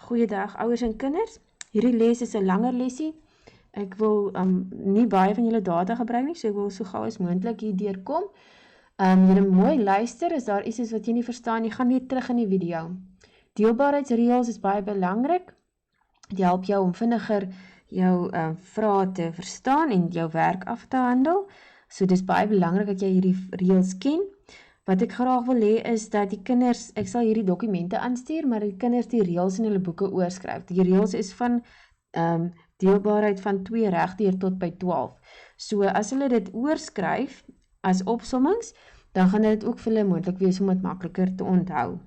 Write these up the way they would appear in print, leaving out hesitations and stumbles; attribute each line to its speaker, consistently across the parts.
Speaker 1: Goeiedag ouers en kinders. Hierdie les is 'n langer lesie. Ek wil nie baie van julle data gebruik nie, so ek wil so gou as moontlik hier deurkom. Julle mooi luister, as daar iets is wat jy nie verstaan, jy gaan weer terug in die video. Deelbaarheidsreëls is baie belangrik. Dit help jou om vinniger jou vrae te verstaan en jou werk af te handel. So dis baie belangrik dat jy hierdie reëls ken. Wat ek graag wil hê is dat die kinders, ek sal hierdie dokumente aanstuur, maar die kinders die reëls in hulle boeke oorskryf. Die reëls is van deelbaarheid van 2 regdeur tot by 12. So as hulle dit oorskryf as opsommings, dan gaan dit ook vir hulle moontlik wees om dit makliker te onthou.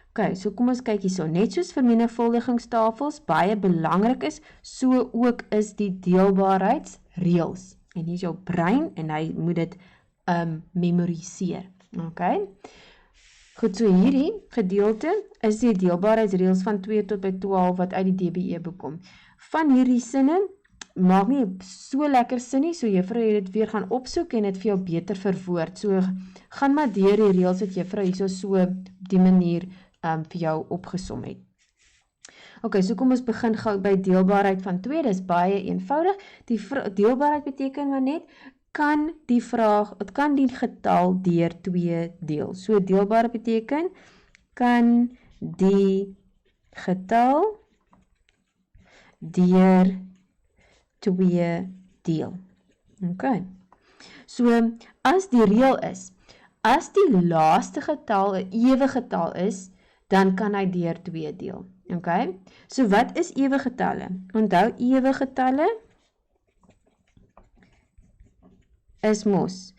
Speaker 1: Ok, so kom ons kyk hierso. Net soos vermenigvuldigingstafels baie belangrik is, so ook is die deelbaarheidsreëls. En hier is jou brein en hy moet dit memoriseer. Ok, goed, so hierdie gedeelte is die deelbaarheidsreëls van 2 tot by 12 wat uit die DBE bekom. Van hierdie sinne maak nie so lekker sin nie, so juffrou het dit weer gaan opsoek en dit vir jou beter verwoord. So gaan maar deur die reëls wat juffrou hierso so op die manier vir jou opgesom het. Ok, so kom ons begin gou by deelbaarheid van 2, dit is baie eenvoudig. Die deelbaarheid beteken maar net, kan die getal deur 2 deel. So deelbaar beteken, kan die getal deur 2 deel. Ok, so as die reël is, as die laaste getal 'n ewe getal is, dan kan hy deur 2 deel. Ok, so wat is ewe getalle? Onthou, ewe getalle is mos,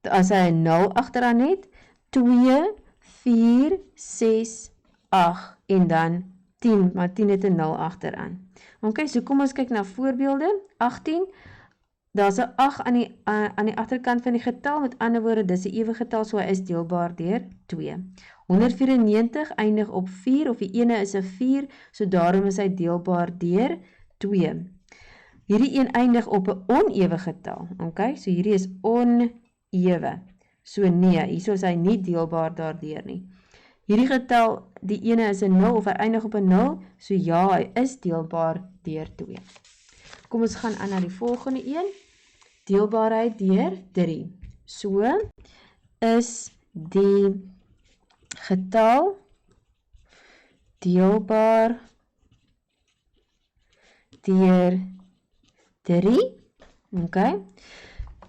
Speaker 1: as hy 'n 0 agteraan het, 2, 4, 6, 8 en dan 10, maar 10 het 'n 0 agteraan. Ok, so kom ons kyk na voorbeelde. 18, daar's 'n 8 aan die agterkant van die getal, met ander woorde, dis 'n ewe getal, so hy is deelbaar deur 2. 194 eindig op 4, of die ene is 'n 4, so daarom is hy deelbaar deur 2. Hierdie een eindig op 'n onewe getal, ok, so hierdie is onewe, so nee, hierso is hy nie deelbaar daardeur nie. Hierdie getal, die ene is 'n 0, of hy eindig op 'n 0, so ja, hy is deelbaar deur 2. Kom ons gaan aan na die volgende een, deelbaarheid deur 3. So is die getal deelbaar deur 3, ok,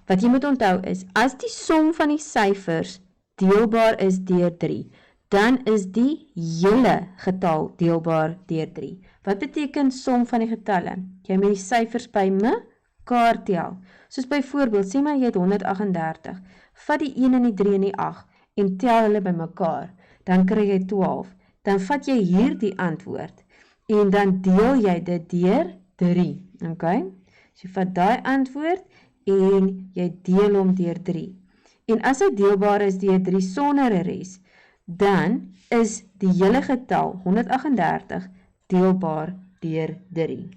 Speaker 1: wat jy moet onthou is, as die som van die syfers deelbaar is deur 3, dan is die hele getal deelbaar deur 3. Wat beteken som van die getalle? Jy moet die syfers by mekaar tel. Soos byvoorbeeld, sê maar jy het 138, vat die 1 en die 3 en die 8 en tel hulle by mekaar, dan kry jy 12. Dan vat jy hierdie antwoord en dan deel jy dit deur 3, ok? So jy vat daai antwoord en jy deel hom deur 3. En as hy deelbaar is deur 3 sonder 'n res, dan is die hele getal 138 deelbaar deur 3.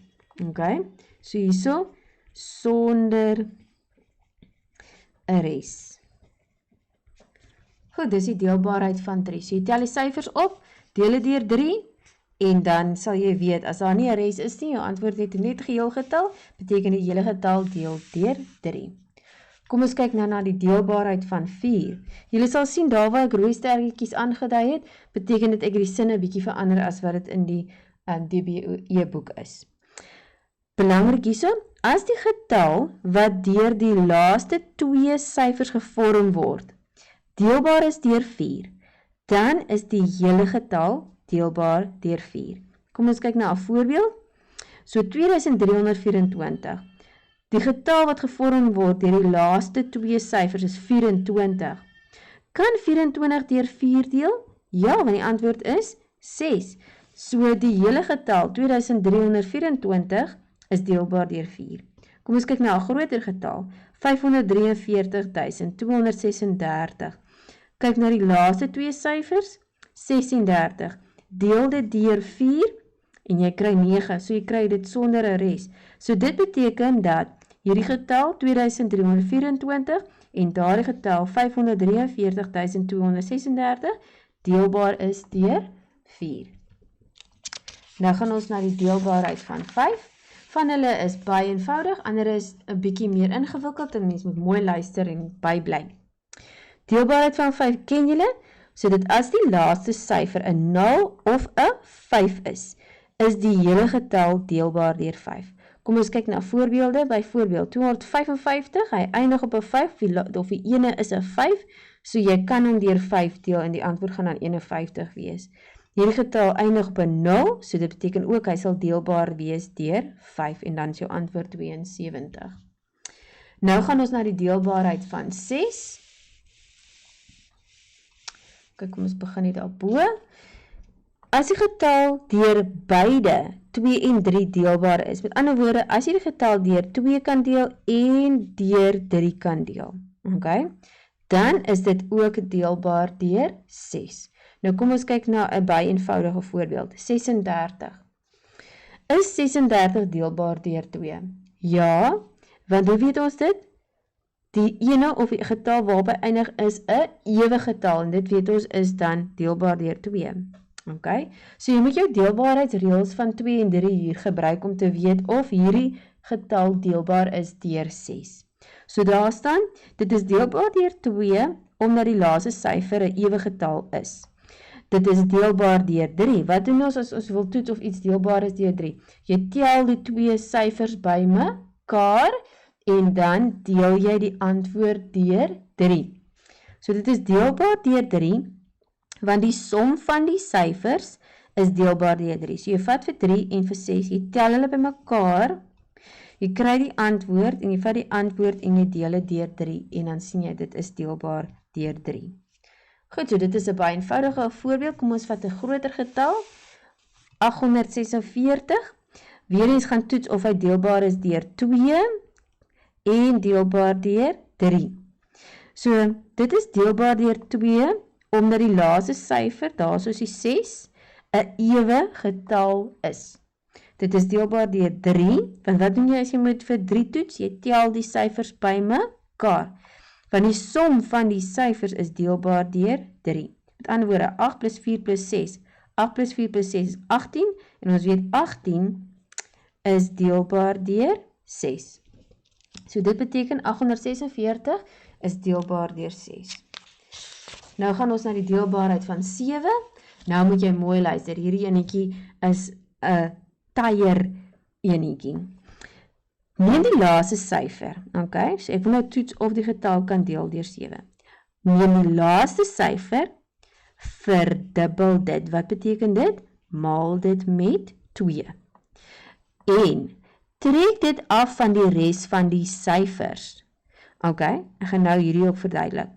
Speaker 1: Ok, so hierso sonder 'n res. Goed, dis die deelbaarheid van 3. So jy tel die syfers op, deel dit deur 3 en dan sal jy weet, as daar nie 'n res is nie, jou antwoord het net geheel getal, beteken die hele getal deel deur 3. Kom ons kyk nou na die deelbaarheid van 4. Julle sal sien, daar waar ek rooi sterretjies aangedui het, beteken dit ek het die sinne bietjie verander as wat dit in die DBE boek is. Belangrik hierso, as die getal wat deur die laaste 2 syfers gevorm word, deelbaar is deur 4, dan is die hele getal deelbaar deur 4. Kom ons kyk na 'n voorbeeld. So 2324. Die getal wat gevorm word deur die laaste 2 syfers is 24. Kan 24 deur 4 deel? Ja, want die antwoord is 6. So die hele getal 2324 is deelbaar deur 4. Kom ons kyk na 'n groter getal, 543.236. Kyk na die laaste 2 syfers, 36. Deel dit deur 4 en jy kry 9, so jy kry dit sonder 'n res. So dit beteken dat hierdie getal 2324 en daardie getal 543.236 deelbaar is deur 4. Nou gaan ons na die deelbaarheid van 5. Van hulle is baie eenvoudig, ander is 'n bietjie meer ingewikkeld en mens moet mooi luister en bybly. Deelbaarheid van 5 ken julle? So dit as die laaste syfer 'n 0 of 'n 5 is die hele getal deelbaar deur 5. Kom ons kyk na voorbeelde. Byvoorbeeld 255, hy eindig op 'n 5 of die ene is 'n 5, so jy kan hom deur 5 deel en die antwoord gaan dan 51 wees. Hierdie getal eindig op 'n 0, so dit beteken ook hy sal deelbaar wees deur 5 en dan is jou antwoord 72. Nou gaan ons na die deelbaarheid van 6. Kyk, kom ons begin hier daarbo. As die getal deur beide 2 en 3 deelbaar is, met ander woorde, as jy die getal deur 2 kan deel en deur 3 kan deel, okay, dan is dit ook deelbaar deur 6. Nou kom ons kyk na 'n baie eenvoudige voorbeeld. 36. Is 36 deelbaar deur 2? Ja, want hoe weet ons dit? Die ene of die getal waarby eindig is 'n ewe getal en dit weet ons is dan deelbaar deur 2. Okay? So jy moet jou deelbaarheidsreëls van 2 en 3 hier gebruik om te weet of hierdie getal deelbaar is deur 6. So daar staan, dit is deelbaar deur 2 omdat die laaste syfer 'n ewe getal is. Dit is deelbaar deur 3. Wat doen ons as ons wil toets of iets deelbaar is deur 3? Jy tel die 2 syfers by mekaar en dan deel jy die antwoord deur 3. So dit is deelbaar deur 3, want die som van die syfers is deelbaar deur 3. So jy vat vir 3 en vir 6, jy tel hulle by mekaar, jy kry die antwoord en jy vat die antwoord en jy deel dit deur 3 en dan sien jy dit is deelbaar deur 3. Goed, so dit is 'n baie eenvoudige voorbeeld. Kom ons vat 'n groter getal, 846. Weereens gaan toets of hy deelbaar is deur 2 en deelbaar deur 3. So, dit is deelbaar deur 2, omdat die laaste syfer, daar soos die 6, 'n ewe getal is. Dit is deelbaar deur 3, want wat doen jy as jy moet vir 3 toets? Jy tel die syfers by mekaar. Want die som van die syfers is deelbaar deur 3. Met ander woorde, 8 plus 4 plus 6. 8 plus 4 plus 6 is 18, en ons weet 18 is deelbaar deur 6. So dit beteken 846 is deelbaar deur 6. Nou gaan ons na die deelbaarheid van 7. Nou moet jy mooi luister. Hierdie enetjie is 'n tyer enetjie. Neem die laaste syfer, okay? So ek wil nou toets of die getal kan deel deur 7. Neem die laaste syfer, verdubbel dit. Wat beteken dit? Maal dit met 2. En trek dit af van die res van die syfers. Okay, ek gaan nou hierdie ook verduidelik.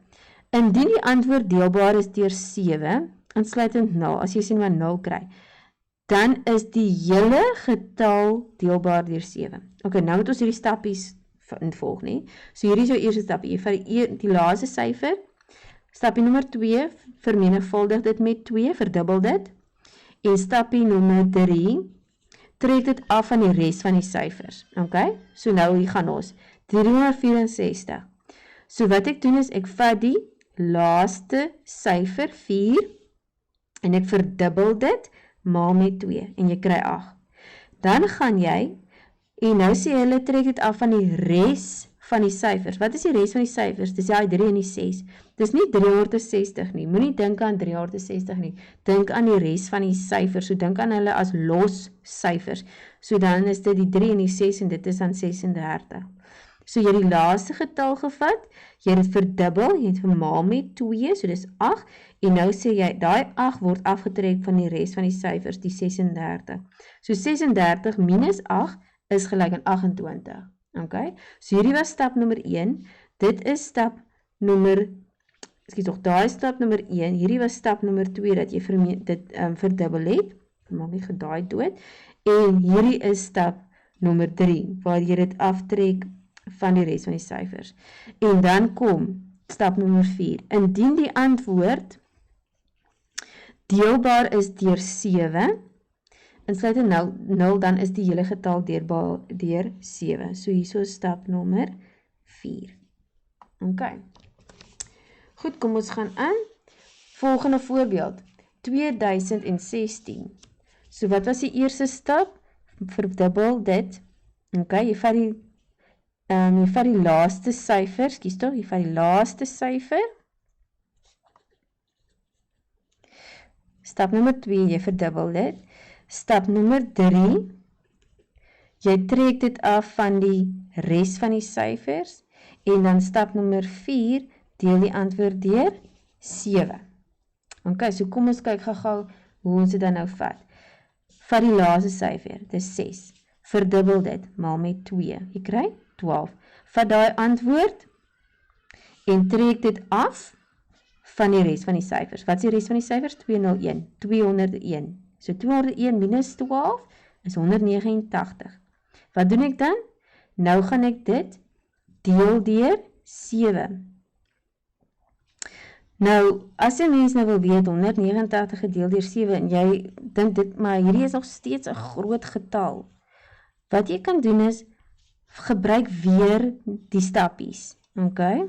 Speaker 1: Indien die antwoord deelbaar is deur 7, insluitend 0, as jy sien wat 0 kry, dan is die hele getal deelbaar deur 7. Okay, nou moet ons hierdie stappies volg, nie? So hierdie is jou eerste stapie. Jy vat die laaste syfer, stappie nommer 2, vermenigvuldig dit met 2, verdubbel dit, en stappie nommer 3, trek dit af van die res van die syfers. Okay? So nou hier gaan ons. 364. So wat ek doen is, ek vat die laaste syfer 4 en ek verdubbel dit maal met 2 en jy kry 8. Dan gaan jy en nou sê hulle trek dit af van die res van die syfers. Wat is die res van die syfers? Dis die 3 en die 6. Dis nie 360 nie. Moenie dink aan 360 nie. Dink aan die res van die syfers. So dink aan hulle as los syfers. So dan is dit die 3 en die 6 en dit is dan 36. So jy het die laaste getal gevat, jy het dit verdubbel, jy het vermaal met 2, so dis 8, en nou sê jy, daai 8 word afgetrek van die res van die syfers, die 36. So 36 minus 8 is gelyk aan 28. Okay? So hierdie was stap nommer 1, dit is stap nommer, daai stap nommer 1, hierdie was stap nommer 2, dat jy dit verdubbel het, maak nie gedaai dood, en hierdie is stap nommer 3, waar jy dit aftrek van die res van die syfers. En dan kom stap nommer 4. Indien die antwoord deelbaar is deur 7, insluitend 0, dan is die hele getal deelbaar deur 7. So hierso is stap nommer 4. Okay. Goed, kom ons gaan aan. Volgende voorbeeld. 2016. So wat was die eerste stap? Verdubbel dit. Okay, jy vat die laaste syfer, skus tog, jy vat die laaste syfer. Stap nommer 2, jy verdubbel dit. Stap nommer 3, jy trek dit af van die res van die syfers. En dan stap nommer 4, deel die antwoord deur 7. Okay, so kom ons kyk gou hoe ons dit dan nou vat. Vat die laaste syfer, dit is 6. Verdubbel dit, maal met 2. Jy kry 12. Vat daai antwoord en trek dit af van die res van die syfers. Wat is die res van die syfers? 201. 201. So 201 minus 12 is 189. Wat doen ek dan? Nou gaan ek dit deel deur 7. Nou, as jy mens nou wil weet, 189 gedeel deur 7, en jy dink dit, maar hierdie is nog steeds 'n groot getal. Wat jy kan doen is, gebruik weer die stappies. Okay?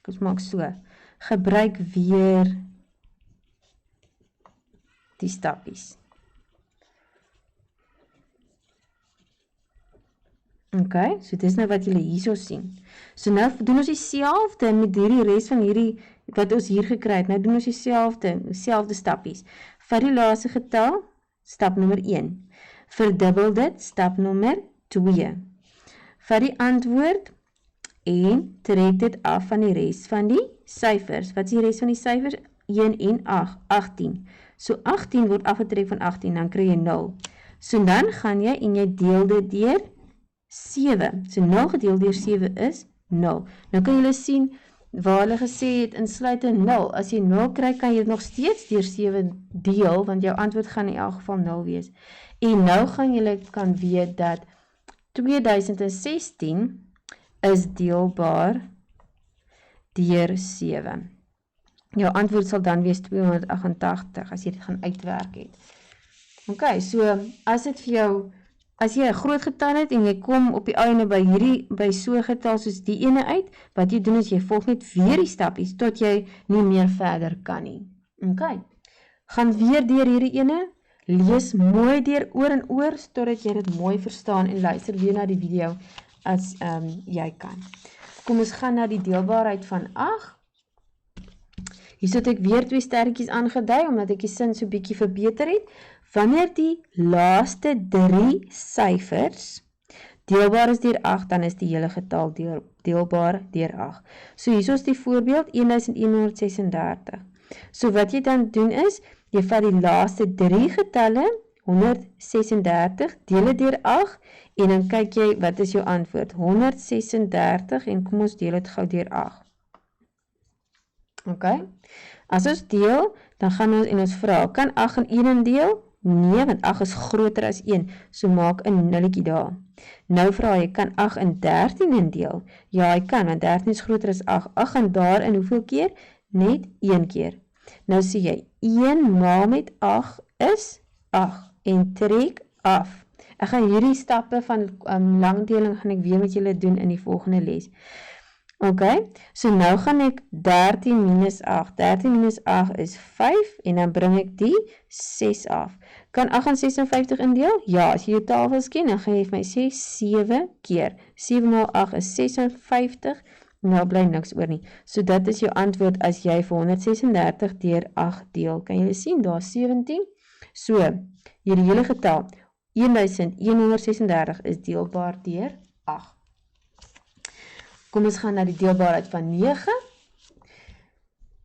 Speaker 1: Ons maak so. Gebruik weer die stappies. Okay, so dis nou wat julle hierso sien. So nou doen ons dieselfde met hierdie res van hierdie wat ons hier gekry het. Nou doen ons dieselfde stappies. Vat die laaste getal, stap nommer 1. Verdubbel dit, stap nommer 2. Vat die antwoord en trek dit af van die res van die syfers. Wat is die res van die syfers? 1 en 8, 18. So 18 word afgetrek van 18, dan kry jy 0. So dan gaan jy en jy deel dit deur 7. So 0 gedeel deur 7 is 0. Nou kan julle sien waar hulle gesê het insluit 'n 0. As jy 0 kry, kan jy dit nog steeds deur 7 deel, want jou antwoord gaan in elk geval 0 wees. En nou gaan julle kan weet dat 2016 is deelbaar deur 7. Jou antwoord sal dan wees 288 as jy dit gaan uitwerk het. Okay, so as dit vir jou, as jy 'n groot getal het en jy kom op die einde by so 'n getal soos die ene uit, wat jy doen is jy volg net weer die stappies tot jy nie meer verder kan nie. Okay. Gaan weer deur hierdie ene, lees mooi deur oor en oor totdat jy dit mooi verstaan en luister weer na die video as jy kan. Kom ons gaan na die deelbaarheid van 8. Hier het ek weer 2 sterretjies aangedui omdat ek die sin so bietjie verbeter het. Wanneer die laaste 3 syfers deelbaar is deur 8, dan is die hele getal deelbaar deur 8. So hier is die voorbeeld 1136. So wat jy dan doen is, jy vat die laaste 3 getalle, 136, deel dit deur 8 en dan kyk jy wat is jou antwoord. 136 en kom ons deel dit gou deur 8. Okay. As ons deel, dan gaan ons en ons vra, kan 8 in 1 deel? Nee, want 8 is groter as 1, so maak 'n nulletjie daar. Nou vra jy, kan 8 in 13 indeel? Ja, jy kan, want 13 is groter as 8. 8 gaan daar in hoeveel keer? Net 1 keer. Nou sê jy, 1 maal met 8 is 8, en trek af. Ek gaan hierdie stappe van langdeling gaan ek weer met julle doen in die volgende les. Okay, so nou gaan ek 13 minus 8. 13 minus 8 is 5 en dan bring ek die 6 af. Kan 8 en 56 indeel? Ja, as jy jou tafels ken, dan gaan jy vir my sê 7 keer. 7 maal 8 is 56, nou bly niks oor nie. So dit is jou antwoord as jy vir 136 deur 8 deel. Kan jy sien, daar is 17. So, hierdie hele getal, 1136 is deelbaar deur 8. Kom ons gaan na die deelbaarheid van 9.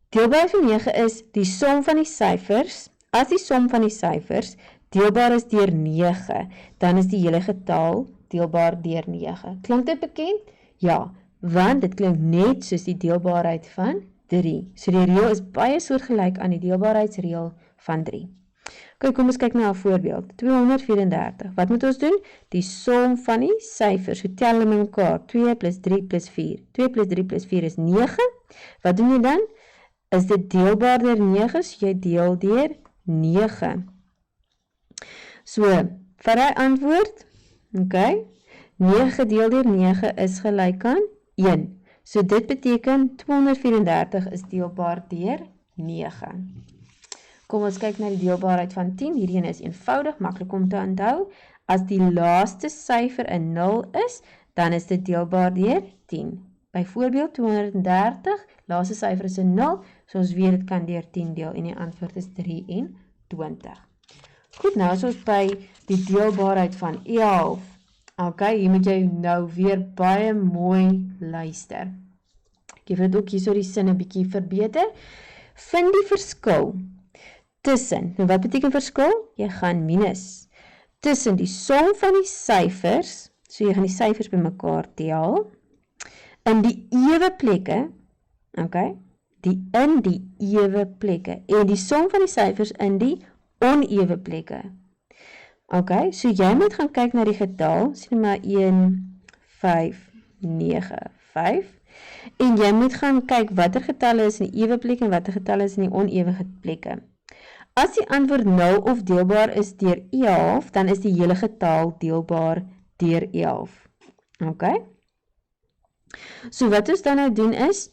Speaker 1: Deelbaarheid van 9 is die som van die syfers. As die som van die syfers deelbaar is deur 9, dan is die hele getal deelbaar deur 9. Klink dit bekend? Ja, want dit klink net soos die deelbaarheid van 3. So die reël is baie soortgelyk aan die deelbaarheidsreël van 3. Okay, kom ons kyk na 'n voorbeeld. 234. Wat moet ons doen? Die som van die syfers. So tel hulle mekaar. 2 plus 3 plus 4. 2 plus 3 plus 4 is 9. Wat doen jy dan? Is dit deelbaar deur 9? So jy deel deur 9. So, vir die antwoord, okay, 9 gedeel deur 9 is gelyk aan 1. So dit beteken 234 is deelbaar deur 9. Kom ons kyk na die deelbaarheid van 10. Hierdie een is eenvoudig, maklik om te onthou. As die laaste syfer 'n 0 is, dan is dit deelbaar deur 10. Byvoorbeeld 230, laaste syfer is 'n 0, so ons weet dit kan deur 10 deel en die antwoord is 23. Goed, nou is ons by die deelbaarheid van 11. Ok, hier moet jy nou weer baie mooi luister. Ek het dit ook hier so die sin 'n bietjie verbeter. Vind die verskil tussen, nou wat beteken verskil? Jy gaan minus tussen die som van die syfers, so jy gaan die syfers bymekaar tel, in die ewe plekke, okay, in die ewe plekke, en die som van die syfers in die onewe plekke. Okay, so jy moet gaan kyk na die getal, sien maar 1, 5, 9, 5, en jy moet gaan kyk watter getalle is in die ewe plekke en watter getalle is in die onewe plekke. As die antwoord 0 of deelbaar is deur 11, dan is die hele getal deelbaar deur 11. Okay? So wat ons dan nou doen is,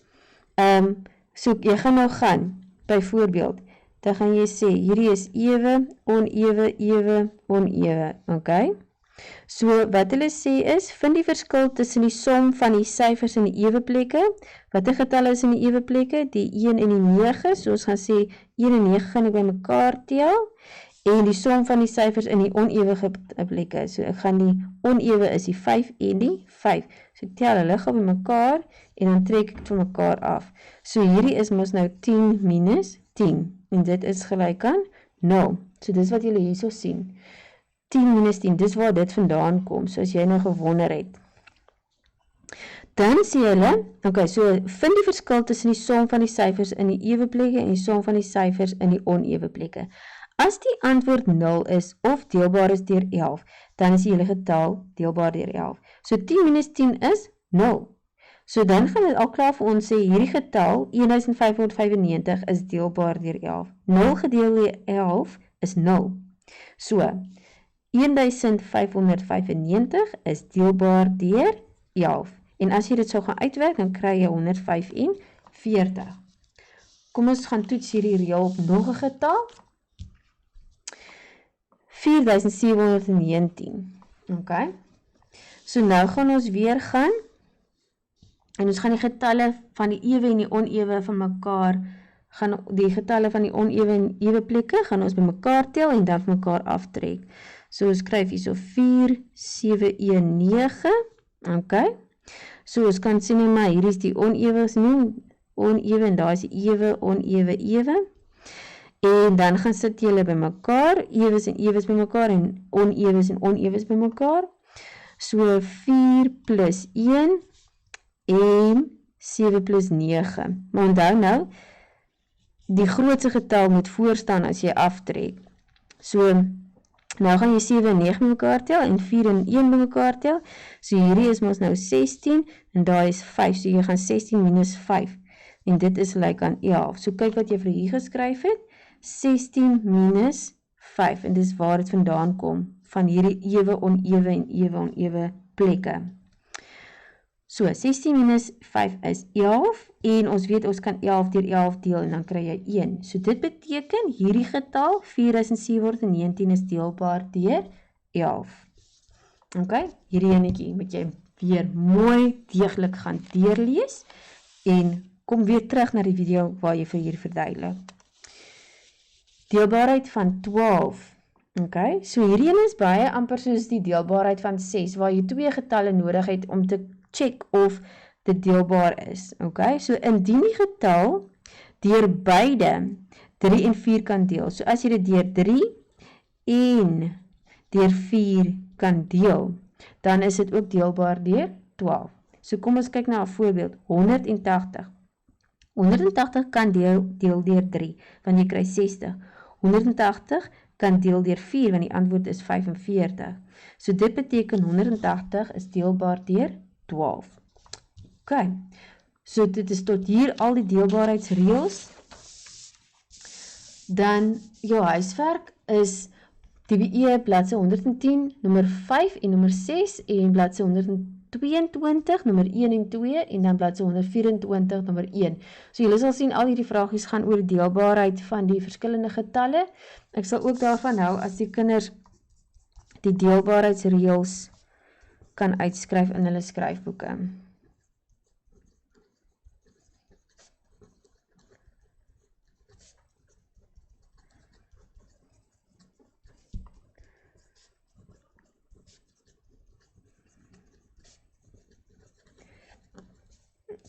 Speaker 1: so jy gaan nou gaan, byvoorbeeld, dan gaan jy sê, hierdie is ewe, onewe, okay? So wat hulle sê is, vind die verskil tussen die som van die syfers in die ewe plekke, watter getalle is in die ewe plekke, die 1 en die 9, so ons gaan sê, 1 en 9 gaan ek by mekaar tel, en die som van die syfers in die onewe plekke, so ek gaan die onewe is die 5 en die 5, so ek tel hulle gaan by mekaar, en dan trek ek van mekaar af, so hierdie is mos nou 10 minus 10, en dit is gelyk aan 0, so dis wat julle hierso sien, 10 minus 10, dis waar dit vandaan kom, so as jy nou gewonder het. Dan sê hulle, okay, so vind die verskil tussen die som van die syfers in die ewe plekke en die som van die syfers in die onewe plekke. As die antwoord 0 is of deelbaar is deur 11, dan is die hele getal deelbaar deur 11. So 10 minus 10 is 0. So dan gaan dit al klaar vir ons sê, hierdie getal, 1595, is deelbaar deur 11. 0 gedeel deur 11 is 0. So, 1595 is deelbaar deur 11. En as jy dit sou gaan uitwerk, dan kry jy 145. Kom ons gaan toets hierdie reël op nog 'n getal. 4719. Okay. So nou gaan ons weer gaan, en ons gaan die getalle van die ewe en die onewe van mekaar, gaan die getalle van die onewe en ewe plekke, gaan ons by mekaar tel en dan van mekaar aftrek. So ons skryf hier so 4719, okay. So ons kan sien maar hier is die onewe en daar is die ewe, onewe. En dan gaan sit julle by mekaar, ewes en ewes by mekaar en onewes by mekaar. So 4 plus 1 en 7 plus 9. Maar onthou nou, die grootste getal moet voorstaan as jy aftrek. So, nou gaan jy 7 en 9 by mekaar tel en 4 en 1 by mekaar tel. So hierdie is ons nou 16 en daar is 5. So jy gaan 16 minus 5. En dit is gelyk aan 11. So kyk wat jy vir hier geskryf het. 16 minus 5. En dis waar dit vandaan kom. Van hierdie ewe, onewe en ewe, onewe plekke. So 16 minus 5 is 11. En ons weet ons kan 11 deur 11 deel en dan kry jy 1. So dit beteken hierdie getal 4719 is deelbaar deur 11. Okay, hierdie enetjie moet jy weer mooi deeglik gaan deurlees en kom weer terug na die video waar jy vir hier verduidelik. Deelbaarheid van 12. Okay, so hierdie een is baie amper soos die deelbaarheid van 6 waar jy twee getalle nodig het om te check of dit deelbaar is. Okay, so indien die getal deur beide 3 en 4 kan deel. So as jy dit deur 3 en deur 4 kan deel, dan is dit ook deelbaar deur 12. So kom ons kyk na 'n voorbeeld. 180. 180 kan deel deur 3, want jy kry 60. 180 kan deel deur 4, want die antwoord is 45. So dit beteken 180 is deelbaar deur 12. Ok, so dit is tot hier al die deelbaarheidsreëls. Dan jou huiswerk is DBE bladsy 110, nommer 5 en nommer 6 en bladsy 112 122, nommer 1 en 2, en dan bladsy 124, nommer 1. So julle sal sien, al hierdie vragies gaan oor deelbaarheid van die verskillende getalle. Ek sal ook daarvan hou as die kinders die deelbaarheidsreëls kan uitskryf in hulle skryfboeke.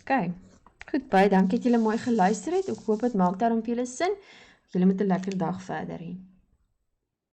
Speaker 1: Okay. Goed, baie dankie dat julle mooi geluister het. Ek hoop dit maak daarom vir julle sin. Julle met 'n lekker dag verder hê.